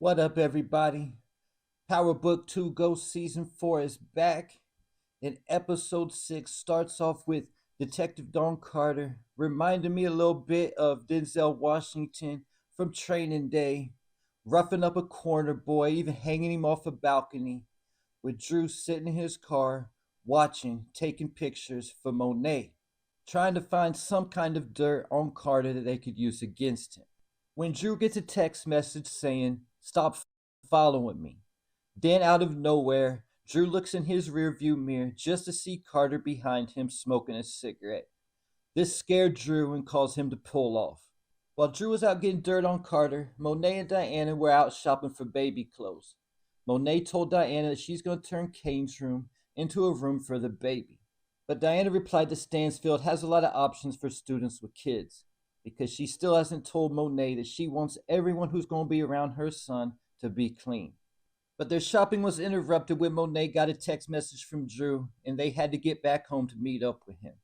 What up, everybody? Power Book 2 Ghost Season 4 is back, and Episode 6 starts off with Detective Dawn Carter reminding me a little bit of Denzel Washington from Training Day, roughing up a corner boy, even hanging him off a balcony, with Drew sitting in his car, watching, taking pictures for Monet, trying to find some kind of dirt on Carter that they could use against him. When Drew gets a text message saying, "Stop following me." Then, out of nowhere, Drew looks in his rearview mirror just to see Carter behind him smoking a cigarette. This scared Drew and caused him to pull off. While Drew was out getting dirt on Carter, Monet and Diana were out shopping for baby clothes. Monet told Diana that she's going to turn Kane's room into a room for the baby. But Diana replied that Stansfield has a lot of options for students with kids, because she still hasn't told Monet that she wants everyone who's going to be around her son to be clean. But their shopping was interrupted when Monet got a text message from Drew, and they had to get back home to meet up with him.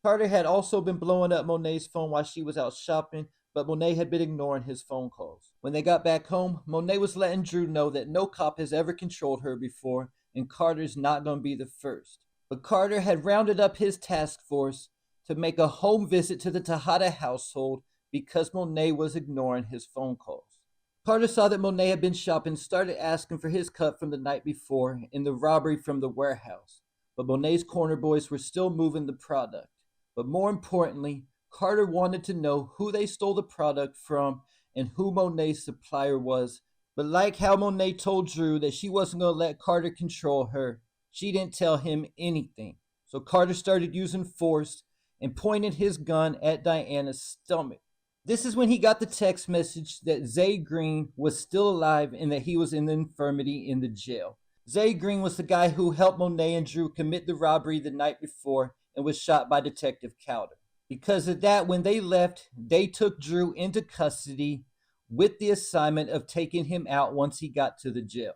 Carter had also been blowing up Monet's phone while she was out shopping, but Monet had been ignoring his phone calls. When they got back home, Monet was letting Drew know that no cop has ever controlled her before, and Carter's not going to be the first. But Carter had rounded up his task force to make a home visit to the Tejada household because Monet was ignoring his phone calls. Carter saw that Monet had been shopping and started asking for his cut from the night before in the robbery from the warehouse. But Monet's corner boys were still moving the product. But more importantly, Carter wanted to know who they stole the product from and who Monet's supplier was. But like how Monet told Drew that she wasn't going to let Carter control her, she didn't tell him anything. So Carter started using force and pointed his gun at Diana's stomach. This is when he got the text message that Zay Green was still alive and that he was in the infirmary in the jail. Zay Green was the guy who helped Monet and Drew commit the robbery the night before and was shot by Detective Cowder. Because of that, when they left, they took Drew into custody with the assignment of taking him out once he got to the jail.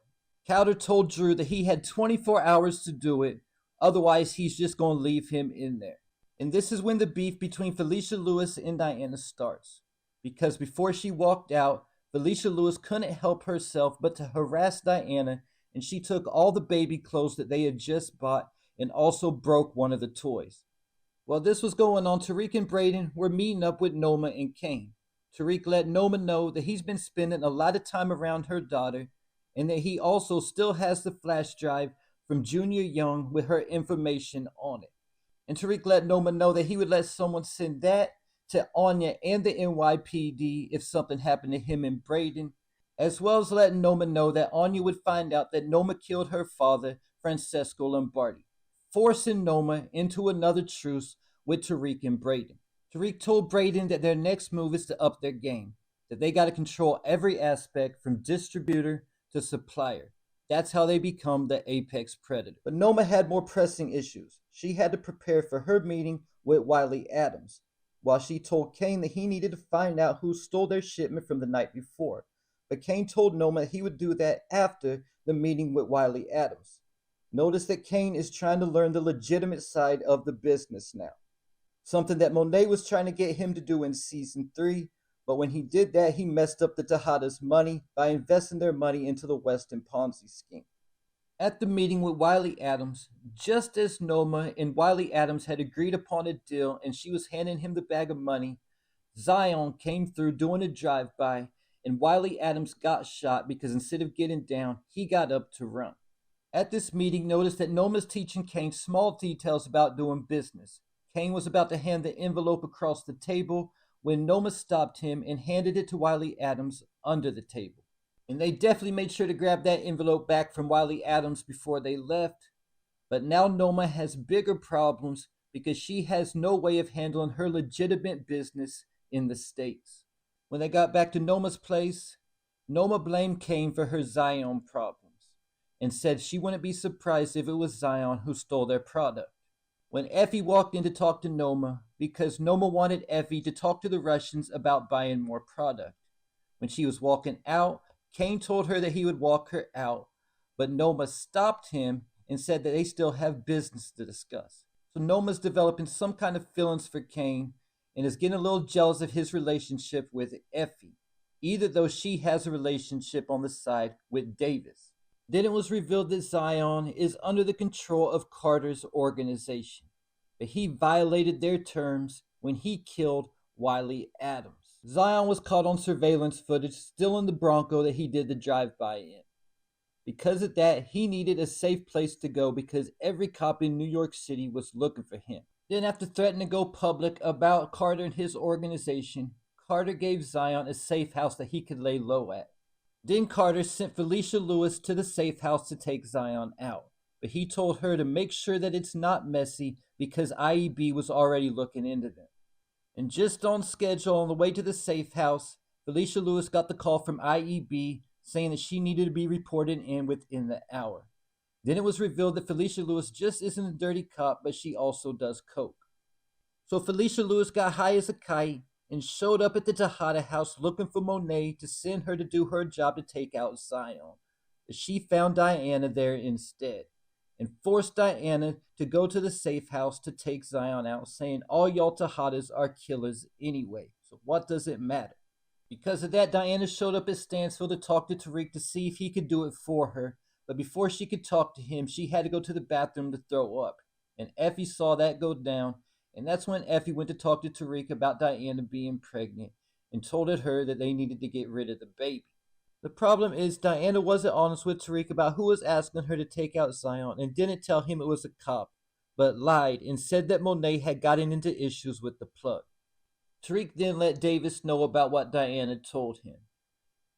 Cowder told Drew that he had 24 hours to do it, otherwise he's just going to leave him in there. And this is when the beef between Felicia Lewis and Diana starts. Because before she walked out, Felicia Lewis couldn't help herself but to harass Diana, and she took all the baby clothes that they had just bought and also broke one of the toys. While this was going on, Tariq and Braden were meeting up with Noma and Kane. Tariq let Noma know that he's been spending a lot of time around her daughter and that he also still has the flash drive from Junior Young with her information on it. And Tariq let Noma know that he would let someone send that to Anya and the NYPD if something happened to him and Braden, as well as letting Noma know that Anya would find out that Noma killed her father, Francesco Lombardi, forcing Noma into another truce with Tariq and Braden. Tariq told Braden that their next move is to up their game, that they got to control every aspect from distributor to supplier. That's how they become the apex predator. But Noma had more pressing issues. She had to prepare for her meeting with Wiley Adams, while she told Kane that he needed to find out who stole their shipment from the night before. But Kane told Noma he would do that after the meeting with Wiley Adams. Notice that Kane is trying to learn the legitimate side of the business now. Something that Monet was trying to get him to do in Season 3, but when he did that, he messed up the Tejada's money by investing their money into the Weston Ponzi scheme. At the meeting with Wiley Adams, just as Noma and Wiley Adams had agreed upon a deal and she was handing him the bag of money, Zion came through doing a drive-by and Wiley Adams got shot because instead of getting down, he got up to run. At this meeting, notice that Noma's teaching Kane small details about doing business. Kane was about to hand the envelope across the table when Noma stopped him and handed it to Wiley Adams under the table. And they definitely made sure to grab that envelope back from Wiley Adams before they left. But now Noma has bigger problems because she has no way of handling her legitimate business in the States. When they got back to Noma's place, Noma blamed Kane for her Zion problems and said she wouldn't be surprised if it was Zion who stole their product. When Effie walked in to talk to Noma, because Noma wanted Effie to talk to the Russians about buying more product. When she was walking out, Kane told her that he would walk her out, but Noma stopped him and said that they still have business to discuss. So Noma's developing some kind of feelings for Kane and is getting a little jealous of his relationship with Effie. either though she has a relationship on the side with Davis. Then it was revealed that Zion is under the control of Carter's organization, but he violated their terms when he killed Wiley Adams. Zion was caught on surveillance footage still in the Bronco that he did the drive-by in. Because of that, he needed a safe place to go because every cop in New York City was looking for him. Then, after threatening to go public about Carter and his organization, Carter gave Zion a safe house that he could lay low at. Then Carter sent Felicia Lewis to the safe house to take Zion out, but he told her to make sure that it's not messy because IEB was already looking into them. And just on schedule on the way to the safe house, Felicia Lewis got the call from IEB saying that she needed to be reported in within the hour. Then it was revealed that Felicia Lewis just isn't a dirty cop, but she also does coke. So Felicia Lewis got high as a kite and showed up at the Tejada house looking for Monet to send her to do her job to take out Zion. But she found Diana there instead and forced Diana to go to the safe house to take Zion out, saying all y'all Tejadas are killers anyway, so what does it matter? Because of that, Diana showed up at Stansfield to talk to Tariq to see if he could do it for her, but before she could talk to him, she had to go to the bathroom to throw up. And Effie saw that go down, and that's when Effie went to talk to Tariq about Diana being pregnant and told her that they needed to get rid of the baby. The problem is Diana wasn't honest with Tariq about who was asking her to take out Zion and didn't tell him it was a cop, but lied and said that Monet had gotten into issues with the plug. Tariq then let Davis know about what Diana told him.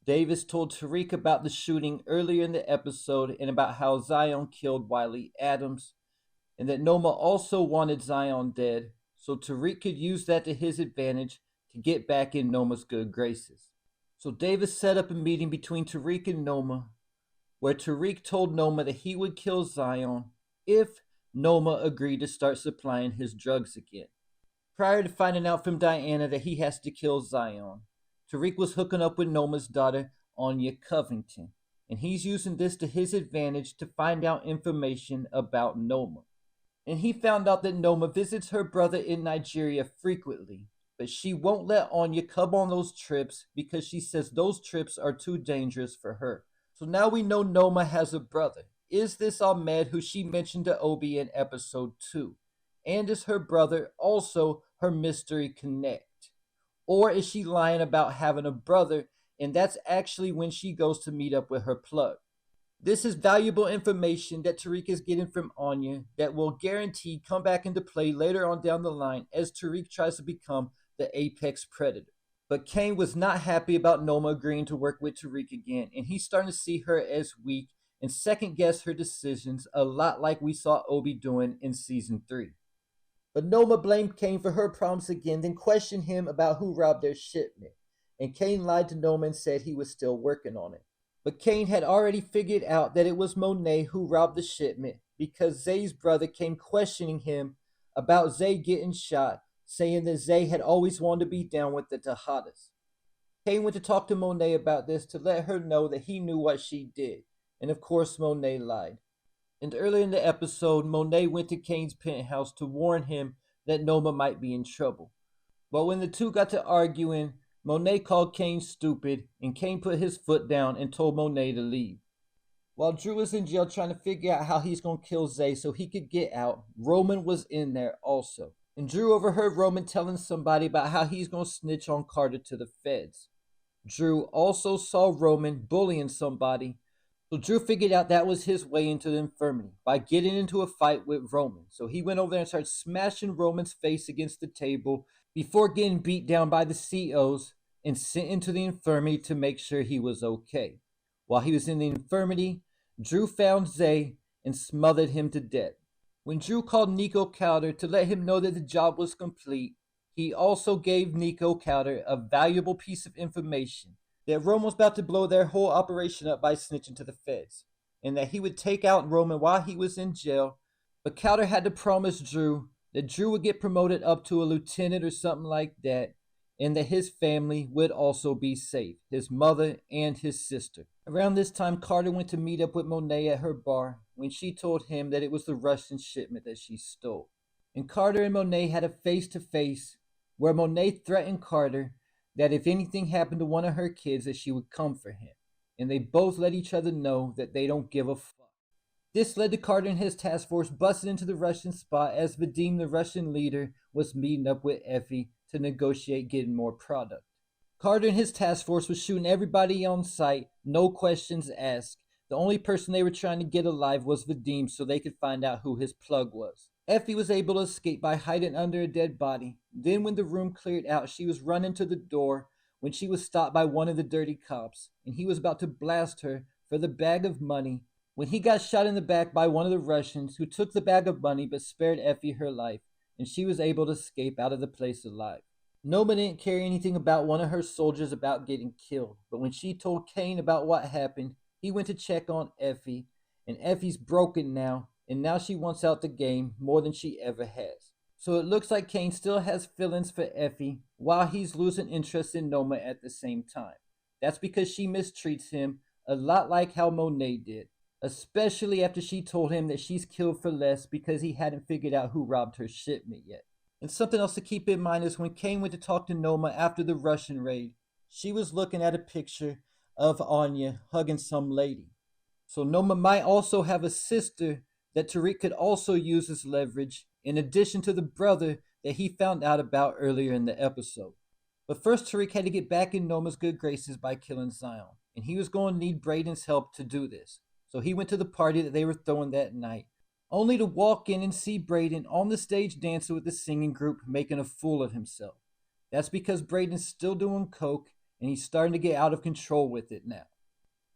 Davis told Tariq about the shooting earlier in the episode and about how Zion killed Wiley Adams, and that Noma also wanted Zion dead, so Tariq could use that to his advantage to get back in Noma's good graces. So Davis set up a meeting between Tariq and Noma, where Tariq told Noma that he would kill Zion if Noma agreed to start supplying his drugs again. Prior to finding out from Diana that he has to kill Zion, Tariq was hooking up with Noma's daughter, Anya Covington, and he's using this to his advantage to find out information about Noma. And he found out that Noma visits her brother in Nigeria frequently, but she won't let Anya come on those trips because she says those trips are too dangerous for her. So now we know Noma has a brother. Is this Ahmed who she mentioned to Obi in episode 2? And is her brother also her mystery connect? Or is she lying about having a brother and that's actually when she goes to meet up with her plug? This is valuable information that Tariq is getting from Anya that will guaranteed come back into play later on down the line as Tariq tries to become the apex predator. But Kane was not happy about Noma agreeing to work with Tariq again, and he's starting to see her as weak and second guess her decisions a lot like we saw Obi doing in season 3. But Noma blamed Kane for her problems again, then questioned him about who robbed their shipment. And Kane lied to Noma and said he was still working on it. But Kane had already figured out that it was Monet who robbed the shipment because Zay's brother came questioning him about Zay getting shot, saying that Zay had always wanted to be down with the Tejadas. Kane went to talk to Monet about this to let her know that he knew what she did. And of course, Monet lied. And earlier in the episode, Monet went to Kane's penthouse to warn him that Noma might be in trouble. But when the two got to arguing, Monet called Kane stupid, and Kane put his foot down and told Monet to leave. While Drew was in jail trying to figure out how he's going to kill Zay so he could get out, Roman was in there also. And Drew overheard Roman telling somebody about how he's going to snitch on Carter to the feds. Drew also saw Roman bullying somebody, so Drew figured out that was his way into the infirmary by getting into a fight with Roman. So he went over there and started smashing Roman's face against the table before getting beat down by the COs and sent into the infirmary to make sure he was okay. While he was in the infirmary, Drew found Zay and smothered him to death. When Drew called Nico Cowder to let him know that the job was complete, he also gave Nico Cowder a valuable piece of information that Roman was about to blow their whole operation up by snitching to the feds, and that he would take out Roman while he was in jail, but Cowder had to promise Drew that Drew would get promoted up to a lieutenant or something like that, and that his family would also be safe, his mother and his sister. Around this time, Carter went to meet up with Monet at her bar when she told him that it was the Russian shipment that she stole. And Carter and Monet had a face-to-face where Monet threatened Carter that if anything happened to one of her kids that she would come for him, and they both let each other know that they don't give a fuck. This led to Carter and his task force busting into the Russian spot as Vadim, the Russian leader, was meeting up with Effie to negotiate getting more product. Carter and his task force was shooting everybody on sight, no questions asked. The only person they were trying to get alive was Vadim so they could find out who his plug was. Effie was able to escape by hiding under a dead body. Then when the room cleared out, she was running to the door when she was stopped by one of the dirty cops, and he was about to blast her for the bag of money when he got shot in the back by one of the Russians, who took the bag of money but spared Effie her life, and she was able to escape out of the place alive. Noma didn't care anything about one of her soldiers about getting killed, but when she told Kane about what happened, he went to check on Effie, and Effie's broken now, and now she wants out the game more than she ever has. So it looks like Kane still has feelings for Effie, while he's losing interest in Noma at the same time. That's because she mistreats him, a lot like how Monet did, especially after she told him that she's killed for less because he hadn't figured out who robbed her shipment yet. And something else to keep in mind is when Kane went to talk to Noma after the Russian raid, she was looking at a picture of Anya hugging some lady. So Noma might also have a sister that Tariq could also use as leverage, in addition to the brother that he found out about earlier in the episode. But first, Tariq had to get back in Noma's good graces by killing Zion, and he was going to need Brayden's help to do this. So he went to the party that they were throwing that night, only to walk in and see Brayden on the stage dancing with the singing group, making a fool of himself. That's because Brayden's still doing coke, and he's starting to get out of control with it now.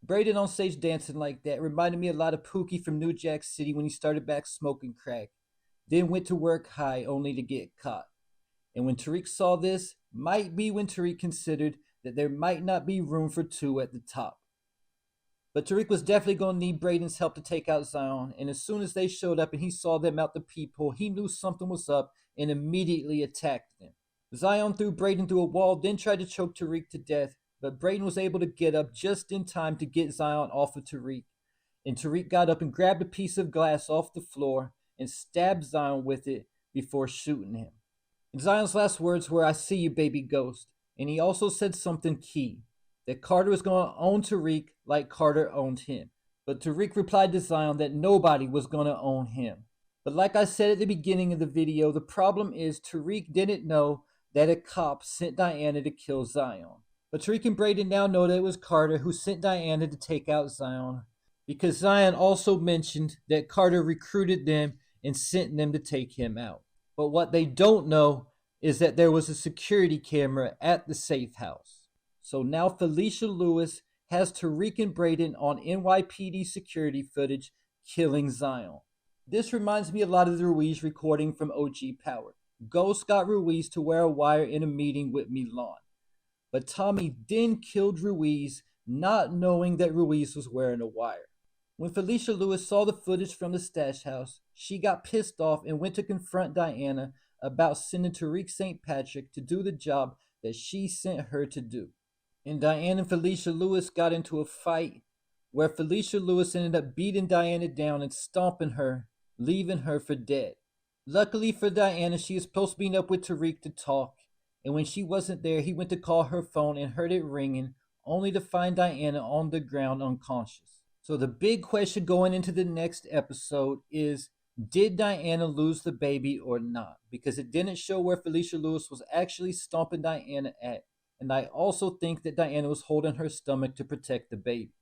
Brayden on stage dancing like that reminded me a lot of Pookie from New Jack City when he started back smoking crack, then went to work high only to get caught. And when Tariq saw this, might be when Tariq considered that there might not be room for two at the top. But Tariq was definitely going to need Brayden's help to take out Zion, and as soon as they showed up and he saw them out the peephole, he knew something was up and immediately attacked them. Zion threw Brayden through a wall, then tried to choke Tariq to death, but Brayden was able to get up just in time to get Zion off of Tariq. And Tariq got up and grabbed a piece of glass off the floor and stabbed Zion with it before shooting him. And Zion's last words were, "I see you, baby ghost." And he also said something key, that Carter was going to own Tariq like Carter owned him. But Tariq replied to Zion that nobody was going to own him. But like I said at the beginning of the video, the problem is Tariq didn't know that a cop sent Diana to kill Zion. But Tariq and Brayden now know that it was Carter who sent Diana to take out Zion, because Zion also mentioned that Carter recruited them and sent them to take him out. But what they don't know is that there was a security camera at the safe house. So now Felicia Lewis has Tariq and Brayden on NYPD security footage killing Zion. This reminds me a lot of the Ruiz recording from OG Power. Ghost got Ruiz to wear a wire in a meeting with Milan. But Tommy then killed Ruiz, not knowing that Ruiz was wearing a wire. When Felicia Lewis saw the footage from the stash house, she got pissed off and went to confront Diana about sending Tariq St. Patrick to do the job that she sent her to do. And Diana and Felicia Lewis got into a fight where Felicia Lewis ended up beating Diana down and stomping her, leaving her for dead. Luckily for Diana, she was supposed to be up with Tariq to talk, and when she wasn't there, he went to call her phone and heard it ringing, only to find Diana on the ground unconscious. So the big question going into the next episode is, did Diana lose the baby or not? Because it didn't show where Felicia Lewis was actually stomping Diana at. And I also think that Diana was holding her stomach to protect the baby.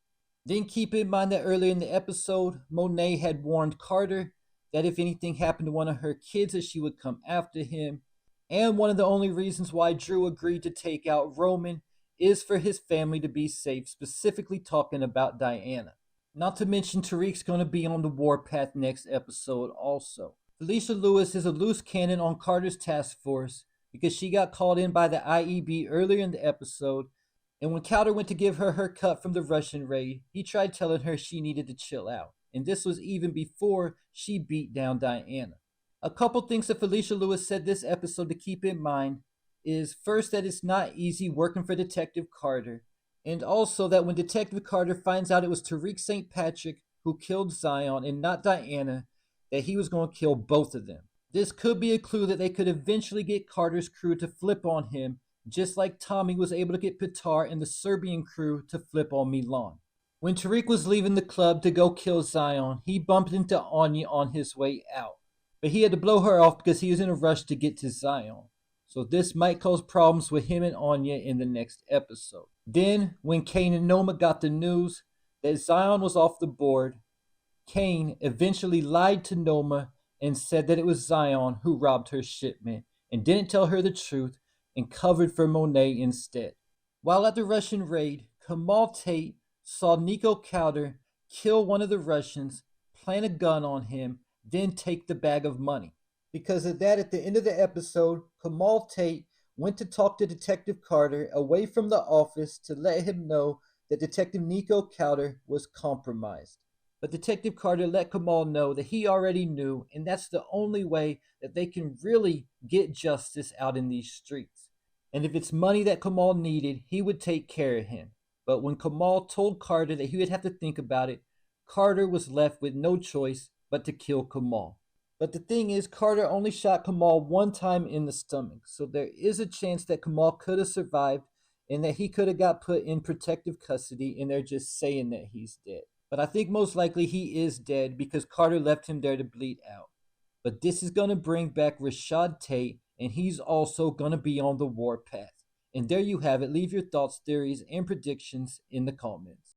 Then keep in mind that earlier in the episode, Monet had warned Carter that if anything happened to one of her kids, that she would come after him. And one of the only reasons why Drew agreed to take out Roman is for his family to be safe, specifically talking about Diana. Not to mention Tariq's going to be on the warpath next episode also. Felicia Lewis is a loose cannon on Carter's task force, because she got called in by the IEB earlier in the episode, and when Carter went to give her her cut from the Russian raid, he tried telling her she needed to chill out, and this was even before she beat down Diana. A couple things that Felicia Lewis said this episode to keep in mind is, first, that it's not easy working for Detective Carter, and also that when Detective Carter finds out it was Tariq St. Patrick who killed Zion and not Diana, that he was going to kill both of them. This could be a clue that they could eventually get Carter's crew to flip on him just like Tommy was able to get Pitar and the Serbian crew to flip on Milan. When Tariq was leaving the club to go kill Zion, he bumped into Anya on his way out. But he had to blow her off because he was in a rush to get to Zion. So this might cause problems with him and Anya in the next episode. Then, when Kane and Noma got the news that Zion was off the board, Kane eventually lied to Noma and said that it was Zion who robbed her shipment and didn't tell her the truth and covered for Monet instead. While at the Russian raid, Kamal Tate saw Nico Kauder kill one of the Russians, plant a gun on him, then take the bag of money. Because of that, at the end of the episode, Kamal Tate went to talk to Detective Carter away from the office to let him know that Detective Nico Kauder was compromised. But Detective Carter let Kamal know that he already knew, and that's the only way that they can really get justice out in these streets. And if it's money that Kamal needed, he would take care of him. But when Kamal told Carter that he would have to think about it, Carter was left with no choice but to kill Kamal. But the thing is, Carter only shot Kamal one time in the stomach, so there is a chance that Kamal could have survived and that he could have got put in protective custody and they're just saying that he's dead. But I think most likely he is dead because Carter left him there to bleed out. But this is going to bring back Rashad Tate, and he's also going to be on the warpath. And there you have it. Leave your thoughts, theories, and predictions in the comments.